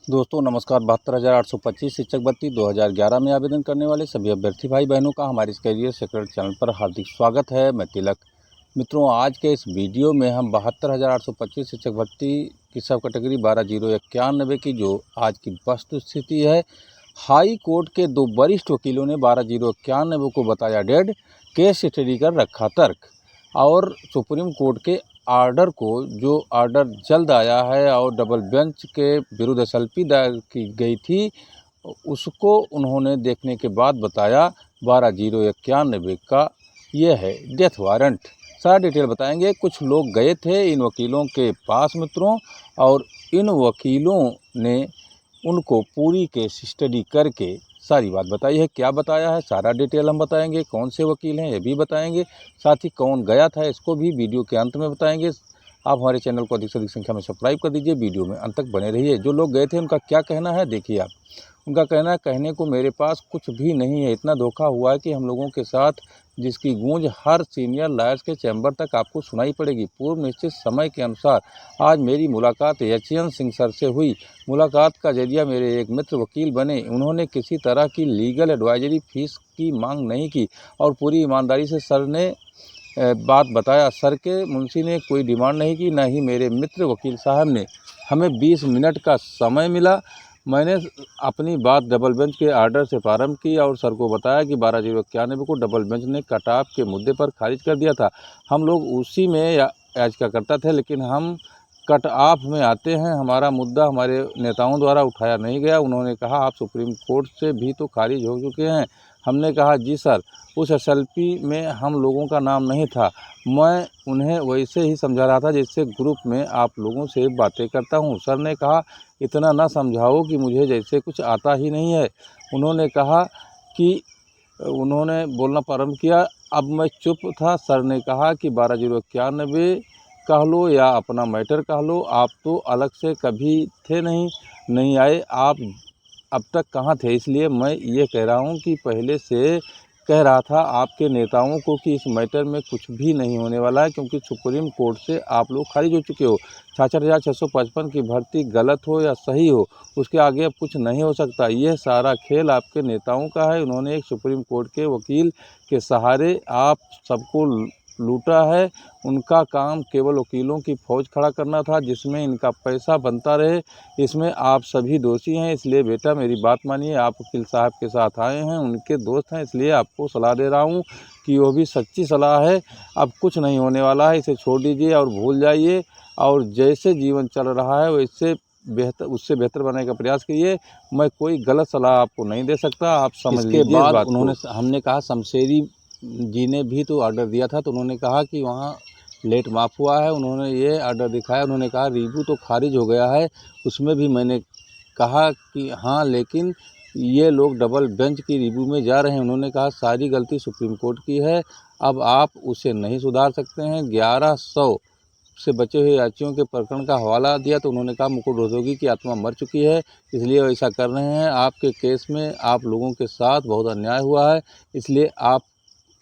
दोस्तों नमस्कार। 72,825 शिक्षक भर्ती 2011 में आवेदन करने वाले सभी अभ्यर्थी भाई बहनों का हमारे इस करियर सीक्रेट चैनल पर हार्दिक स्वागत है। मैं तिलक। मित्रों, आज के इस वीडियो में हम 72,825 शिक्षक भर्ती की सब कैटेगरी 12,091 की जो आज की वस्तु स्थिति है, हाई कोर्ट के दो वरिष्ठ वकीलों ने 12,091 को बताया डेड, केस स्टडी कर रखा तर्क। और सुप्रीम कोर्ट के आर्डर को, जो आर्डर जल्द आया है और डबल बेंच के विरुद्ध एसएलपी दायर की गई थी, उसको उन्होंने देखने के बाद बताया 12,091 का ये है डेथ वारंट। सारा डिटेल बताएंगे। कुछ लोग गए थे इन वकीलों के पास मित्रों, और इन वकीलों ने उनको पूरी केस स्टडी करके सारी बात बताई है। क्या बताया है सारा डिटेल हम बताएंगे। कौन से वकील हैं ये भी बताएंगे, साथ ही कौन गया था इसको भी वीडियो के अंत में बताएंगे। आप हमारे चैनल को अधिक से अधिक संख्या में सब्सक्राइब कर दीजिए, वीडियो में अंत तक बने रहिए। जो लोग गए थे उनका क्या कहना है देखिए आप। उनका कहना है, कहने को मेरे पास कुछ भी नहीं है, इतना धोखा हुआ है कि हम लोगों के साथ, जिसकी गूंज हर सीनियर लॉयर्स के चैम्बर तक आपको सुनाई पड़ेगी। पूर्व निश्चित समय के अनुसार आज मेरी मुलाकात एचएन सिंह सर से हुई। मुलाकात का जरिया मेरे एक मित्र वकील बने। उन्होंने किसी तरह की लीगल एडवाइजरी फीस की मांग नहीं की और पूरी ईमानदारी से सर ने बात बताया। सर के मुंशी ने कोई डिमांड नहीं की, न ही मेरे मित्र वकील साहब ने। हमें 20 मिनट का समय मिला। मैंने अपनी बात डबल बेंच के आर्डर से प्रारंभ की और सर को बताया कि 12,091 को डबल बेंच ने कट ऑफ के मुद्दे पर खारिज कर दिया था। हम लोग उसी में याचिका करता थे, लेकिन हम कट ऑफ में आते हैं। हमारा मुद्दा हमारे नेताओं द्वारा उठाया नहीं गया। उन्होंने कहा आप सुप्रीम कोर्ट से भी तो खारिज हो चुके हैं। हमने कहा जी सर, उस एसएलपी में हम लोगों का नाम नहीं था। मैं उन्हें वैसे ही समझा रहा था जैसे ग्रुप में आप लोगों से बातें करता हूं। सर ने कहा इतना ना समझाओ कि मुझे जैसे कुछ आता ही नहीं है। उन्होंने कहा कि उन्होंने बोलना प्रारंभ किया। अब मैं चुप था। सर ने कहा कि 12,091 कह लो या अपना मैटर कह लो, आप तो अलग से कभी थे नहीं आए। आप अब तक कहाँ थे? इसलिए मैं ये कह रहा हूँ कि पहले से कह रहा था आपके नेताओं को कि इस मैटर में कुछ भी नहीं होने वाला है, क्योंकि सुप्रीम कोर्ट से आप लोग खारिज हो चुके हो। 66,655 की भर्ती गलत हो या सही हो, उसके आगे अब कुछ नहीं हो सकता। यह सारा खेल आपके नेताओं का है। उन्होंने एक सुप्रीम कोर्ट के वकील के सहारे आप सबको लूटा है। उनका काम केवल वकीलों की फौज खड़ा करना था, जिसमें इनका पैसा बनता रहे। इसमें आप सभी दोषी हैं। इसलिए बेटा मेरी बात मानिए। आप वकील साहब के साथ आए हैं, उनके दोस्त हैं, इसलिए आपको सलाह दे रहा हूं कि वो भी सच्ची सलाह है। अब कुछ नहीं होने वाला है, इसे छोड़ दीजिए और भूल जाइए, और जैसे जीवन चल रहा है वैसे बेहतर, उससे बेहतर बनाने का प्रयास कीजिए। मैं कोई गलत सलाह आपको नहीं दे सकता, आप समझ लीजिए इस बात को। हमने कहा शमशेरी जी ने भी तो ऑर्डर दिया था, तो उन्होंने कहा कि वहाँ लेट माफ़ हुआ है। उन्होंने ये ऑर्डर दिखाया। उन्होंने कहा रिव्यू तो खारिज हो गया है। उसमें भी मैंने कहा कि हाँ, लेकिन ये लोग डबल बेंच की रिव्यू में जा रहे हैं। उन्होंने कहा सारी गलती सुप्रीम कोर्ट की है, अब आप उसे नहीं सुधार सकते हैं। 1100 से बचे हुए याचियों के प्रकरण का हवाला दिया, तो उन्होंने कहा मुकुल रोहतगी की आत्मा मर चुकी है, इसलिए वो ऐसा कर रहे हैं। आपके केस में आप लोगों के साथ बहुत अन्याय हुआ है, इसलिए आप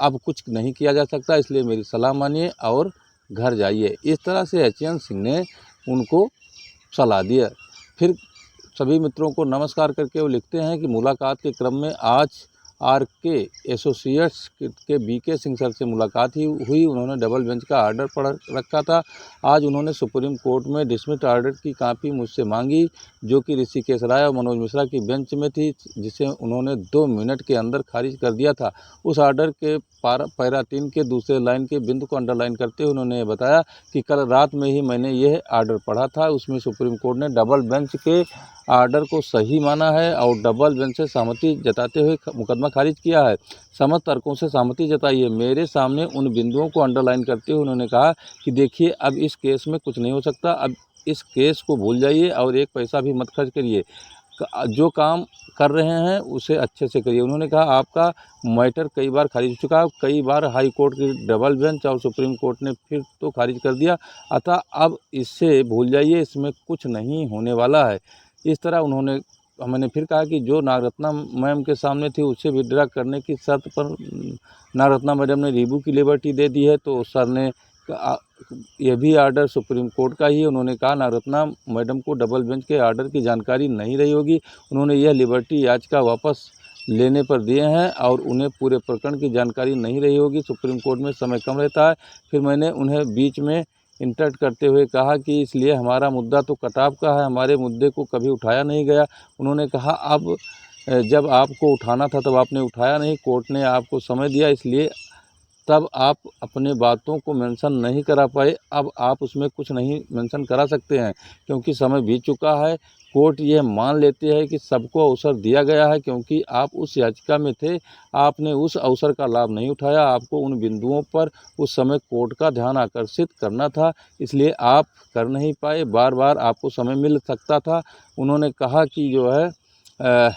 अब कुछ नहीं किया जा सकता। इसलिए मेरी सलाह मानिए और घर जाइए। इस तरह से एचएन सिंह ने उनको सलाह दिया। फिर सभी मित्रों को नमस्कार करके वो लिखते हैं कि मुलाकात के क्रम में आज आरके एसोसिएट्स के बीके सिंह सर से मुलाकात ही हुई। उन्होंने डबल बेंच का आर्डर पढ़ रखा था। आज उन्होंने सुप्रीम कोर्ट में डिसमिस आर्डर की कॉपी मुझसे मांगी, जो कि ऋषिकेश राय और मनोज मिश्रा की बेंच में थी, जिसे उन्होंने 2 मिनट के अंदर खारिज कर दिया था। उस आर्डर के पैरा 3 के दूसरे लाइन के बिंदु को अंडरलाइन करते हुए उन्होंने बताया कि कल रात में ही मैंने यह आर्डर पढ़ा था। उसमें सुप्रीम कोर्ट ने डबल बेंच के आर्डर को सही माना है और डबल बेंच से सहमति जताते हुए मुकदमा खारिज किया है। समस्त तर्कों से सहमति जताइए। मेरे सामने उन बिंदुओं को अंडरलाइन करते हुए उन्होंने कहा कि देखिए, अब इस केस में कुछ नहीं हो सकता। अब इस केस को भूल जाइए और एक पैसा भी मत खर्च करिए। जो काम कर रहे हैं उसे अच्छे से करिए। उन्होंने कहा आपका मैटर कई बार खारिज हो चुका है, कई बार हाई कोर्ट की डबल बेंच और सुप्रीम कोर्ट ने फिर तो खारिज कर दिया, अतः अब इससे भूल जाइए, इसमें कुछ नहीं होने वाला है। इस तरह उन्होंने मैंने फिर कहा कि जो नागरत्ना मैम के सामने थी उससे विड्रा करने की शर्त पर नागरत्ना मैडम ने रिव्यू की लिबर्टी दे दी है, तो सर ने यह भी आर्डर सुप्रीम कोर्ट का ही है। उन्होंने कहा नागरत्ना मैडम को डबल बेंच के आर्डर की जानकारी नहीं रही होगी। उन्होंने यह लिबर्टी याचिका वापस लेने पर दिए हैं और उन्हें पूरे प्रकरण की जानकारी नहीं रही होगी। सुप्रीम कोर्ट में समय कम रहता है। फिर मैंने उन्हें बीच में इंटरप्ट करते हुए कहा कि इसलिए हमारा मुद्दा तो कटाव का है, हमारे मुद्दे को कभी उठाया नहीं गया। उन्होंने कहा अब जब आपको उठाना था तब आपने उठाया नहीं, कोर्ट ने आपको समय दिया, इसलिए तब आप अपने बातों को मेंशन नहीं करा पाए। अब आप उसमें कुछ नहीं मेंशन करा सकते हैं क्योंकि समय बीत चुका है। कोर्ट यह मान लेती है कि सबको अवसर दिया गया है क्योंकि आप उस याचिका में थे, आपने उस अवसर का लाभ नहीं उठाया। आपको उन बिंदुओं पर उस समय कोर्ट का ध्यान आकर्षित करना था, इसलिए आप कर नहीं पाए। बार बार आपको समय मिल सकता था। उन्होंने कहा कि जो है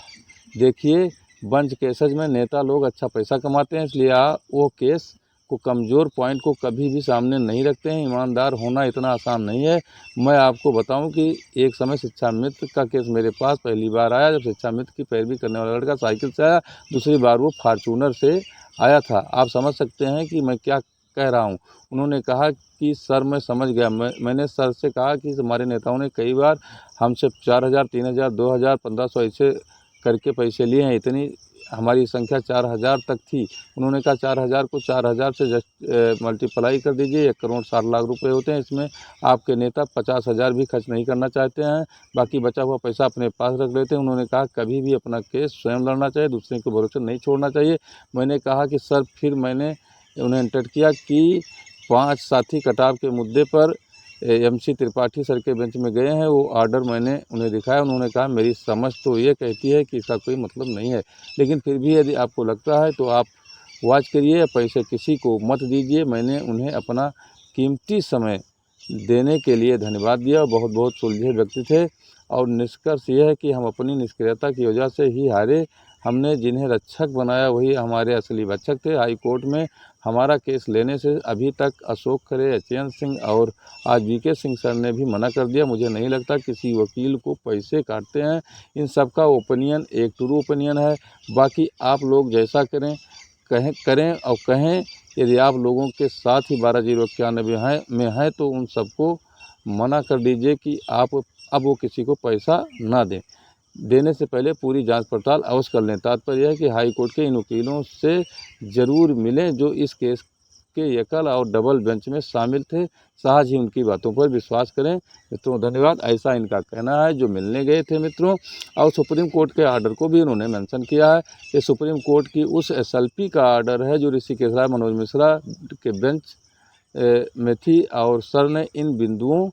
देखिए बंच केसेज में नेता लोग अच्छा पैसा कमाते हैं, इसलिए वो केस को कमज़ोर पॉइंट को कभी भी सामने नहीं रखते हैं। ईमानदार होना इतना आसान नहीं है। मैं आपको बताऊं कि एक समय शिक्षा मित्र का केस मेरे पास पहली बार आया जब शिक्षा मित्र की पैरवी करने वाला लड़का साइकिल से आया, दूसरी बार वो फॉर्चूनर से आया था। आप समझ सकते हैं कि मैं क्या कह रहा हूँ। उन्होंने कहा कि सर मैं समझ गया। मैंने सर से कहा कि हमारे नेताओं ने कई बार हमसे 4000, 3000, 2000, 1500 ऐसे करके पैसे लिए हैं। इतनी हमारी संख्या 4000 तक थी। उन्होंने कहा 4000 को 4000 से जस्ट मल्टीप्लाई कर दीजिए, 1 करोड़ 60 लाख रुपए होते हैं। इसमें आपके नेता 50,000 भी खर्च नहीं करना चाहते हैं, बाकी बचा हुआ पैसा अपने पास रख लेते हैं। उन्होंने कहा कभी भी अपना केस स्वयं लड़ना चाहिए, दूसरे के भरोसे नहीं छोड़ना चाहिए। मैंने कहा कि सर, फिर मैंने उन्हें इंटर किया कि 5 साथी कटाव के मुद्दे पर MC त्रिपाठी सर के बेंच में गए हैं। वो आर्डर मैंने उन्हें दिखाया। उन्होंने कहा मेरी समझ तो ये कहती है कि इसका कोई मतलब नहीं है, लेकिन फिर भी यदि आपको लगता है तो आप वॉच करिए, पैसे किसी को मत दीजिए। मैंने उन्हें अपना कीमती समय देने के लिए धन्यवाद दिया। बहुत बहुत सुलझे व्यक्ति थे और निष्कर्ष यह है कि हम अपनी निष्क्रियता की वजह से ही हारे। हमने जिन्हें रक्षक बनाया वही हमारे असली भक्षक थे। हाई कोर्ट में हमारा केस लेने से अभी तक अशोक खरे, अचयन सिंह और आज VK सिंह सर ने भी मना कर दिया। मुझे नहीं लगता किसी वकील को पैसे काटते हैं। इन सब का ओपिनियन एक ट्रू ओपिनियन है। बाकी आप लोग जैसा करें और कहें। यदि आप लोगों के साथ ही 12,091 में हैं तो उन सबको मना कर दीजिए कि आप अब वो किसी को पैसा ना दें। देने से पहले पूरी जांच पड़ताल अवश्य कर लें। तात्पर्य यह है कि हाई कोर्ट के इन वकीलों से ज़रूर मिलें जो इस केस के एकल और डबल बेंच में शामिल थे। सहज ही उनकी बातों पर विश्वास करें। मित्रों धन्यवाद। ऐसा इनका कहना है जो मिलने गए थे मित्रों। और सुप्रीम कोर्ट के आर्डर को भी उन्होंने मेंशन किया है। ये सुप्रीम कोर्ट की उस SLP का आर्डर है जो ऋषिकेश राय मनोज मिश्रा के बेंच में थी और सर ने इन बिंदुओं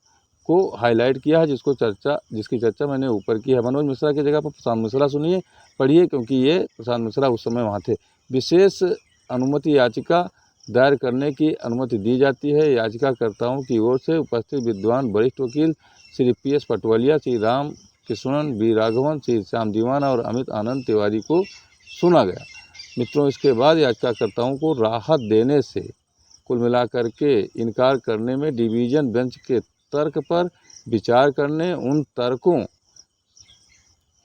को हाईलाइट किया है जिसकी चर्चा मैंने ऊपर की है। मनोज मिश्रा की जगह पर प्रशांत मिश्रा सुनिए, पढ़िए, क्योंकि ये प्रशांत मिश्रा उस समय वहाँ थे। विशेष अनुमति याचिका दायर करने की अनुमति दी जाती है। याचिकाकर्ताओं की ओर से उपस्थित विद्वान वरिष्ठ वकील श्री PS पटवलिया, श्री राम कृष्णन B राघवन, श्री श्याम दीवाना और अमित आनंद तिवारी को सुना गया। मित्रों इसके बाद याचिकाकर्ताओं को राहत देने से कुल मिलाकर के इनकार करने में डिवीज़न बेंच के तर्क पर विचार करने, उन तर्कों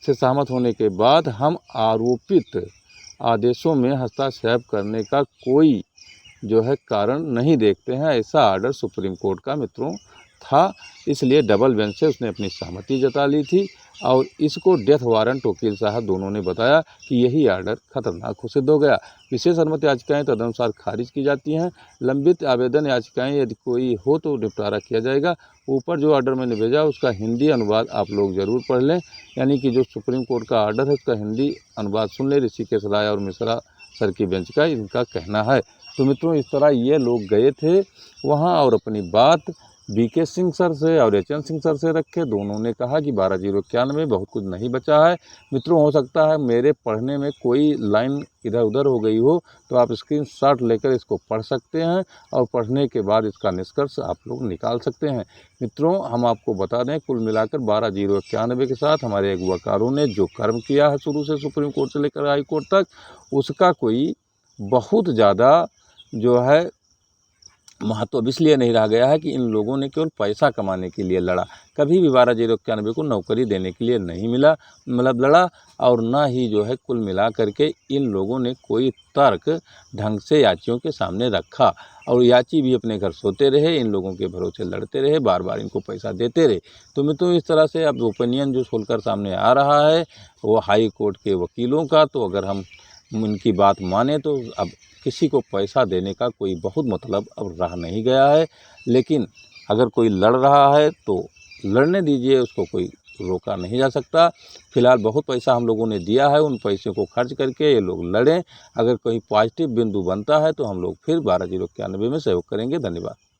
से सहमत होने के बाद हम आरोपित आदेशों में हस्तक्षेप करने का कोई जो है कारण नहीं देखते हैं। ऐसा आर्डर सुप्रीम कोर्ट का मित्रों था, इसलिए डबल बेंच से उसने अपनी सहमति जता ली थी और इसको डेथ वारंट वकील साहब दोनों ने बताया कि यही आर्डर खतरनाक सिद्ध हो गया। विशेष अनुमति याचिकाएँ तदनुसार खारिज की जाती हैं। लंबित आवेदन याचिकाएँ यदि कोई हो तो निपटारा किया जाएगा। ऊपर जो आर्डर मैंने भेजा उसका हिंदी अनुवाद आप लोग ज़रूर पढ़ लें, यानी कि जो सुप्रीम कोर्ट का आर्डर है उसका हिंदी अनुवाद सुन लें। ऋषिकेश राय और मिश्रा सर की बेंच का इनका कहना है। तो मित्रों इस तरह ये लोग गए थे वहाँ और अपनी बात VK सिंह सर से और अचयन सिंह सर से रखे। दोनों ने कहा कि 12,091 में बहुत कुछ नहीं बचा है। मित्रों हो सकता है मेरे पढ़ने में कोई लाइन इधर उधर हो गई हो तो आप स्क्रीनशॉट लेकर इसको पढ़ सकते हैं और पढ़ने के बाद इसका निष्कर्ष आप लोग निकाल सकते हैं। मित्रों हम आपको बता दें कुल मिलाकर 12,091 के साथ हमारे अगुवाकारों ने जो कर्म किया है शुरू से सुप्रीम कोर्ट से लेकर हाई कोर्ट तक, उसका कोई बहुत ज़्यादा जो है महत्व अब इसलिए नहीं रह गया है कि इन लोगों ने केवल पैसा कमाने के लिए लड़ा। कभी भी 12,091 को नौकरी देने के लिए नहीं मिला, मतलब लड़ा, और ना ही जो है कुल मिला करके इन लोगों ने कोई तर्क ढंग से याचियों के सामने रखा, और याची भी अपने घर सोते रहे, इन लोगों के भरोसे लड़ते रहे, बार बार इनको पैसा देते रहे। तो मित्रों, इस तरह से अब ओपिनियन जो खुलकर सामने आ रहा है वो हाई कोर्ट के वकीलों का, तो अगर हम उनकी बात माने तो अब किसी को पैसा देने का कोई बहुत मतलब अब रह नहीं गया है। लेकिन अगर कोई लड़ रहा है तो लड़ने दीजिए, उसको कोई रोका नहीं जा सकता। फिलहाल बहुत पैसा हम लोगों ने दिया है, उन पैसे को खर्च करके ये लोग लड़ें। अगर कोई पॉजिटिव बिंदु बनता है तो हम लोग फिर 12,091 में सहयोग करेंगे। धन्यवाद।